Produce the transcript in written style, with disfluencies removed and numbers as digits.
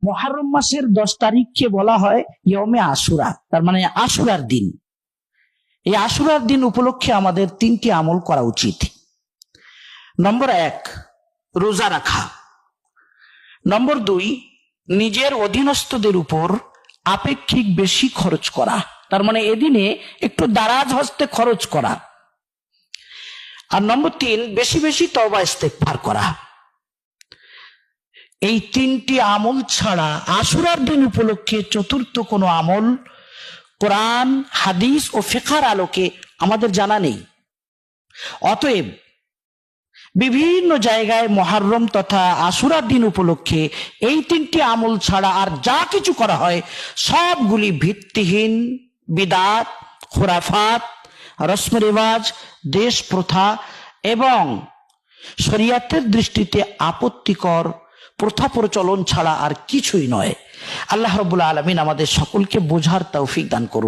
মুহররম মাসের 10 তারিখকে বলা হয় ইয়মে আশুরা, তার মানে আশুরার দিন। এই আশুরার দিন উপলক্ষে আমাদের 3টি আমল করা উচিত। নম্বর 1, রোজা রাখা। নম্বর 2, নিজের অধীনস্থদের উপর আপেক্ষিক বেশি খরচ করা, তার মানে এদিনে একটু দারাজ হস্তে খরচ করা। আর নম্বর 3, বেশি বেশি তওবা ইস্তেগফার করা। এই 3টি আমল ছাড়া আশুরার দিন উপলক্ষে চতুর্থ কোনো আমল কোরআন, হাদিস ও ফিকহের আলোকে আমাদের জানা নেই। অতএব বিভিন্ন জায়গায় মুহররম তথা আশুরার দিন উপলক্ষে এই 3টি আমল ছাড়া আর যা কিছু করা হয় সবগুলি ভিত্তিহীন, বিদআত, খুরাফাত, রসম রেওয়াজ, দেশ প্রথা এবং শরীয়তের দৃষ্টিতে আপত্তিকর প্রথা প্রচলন ছাড়া আর কিছুই নয়। আল্লাহ রাব্বুল আলামিন আমাদের সকলকে বোঝার তৌফিক দান করুন।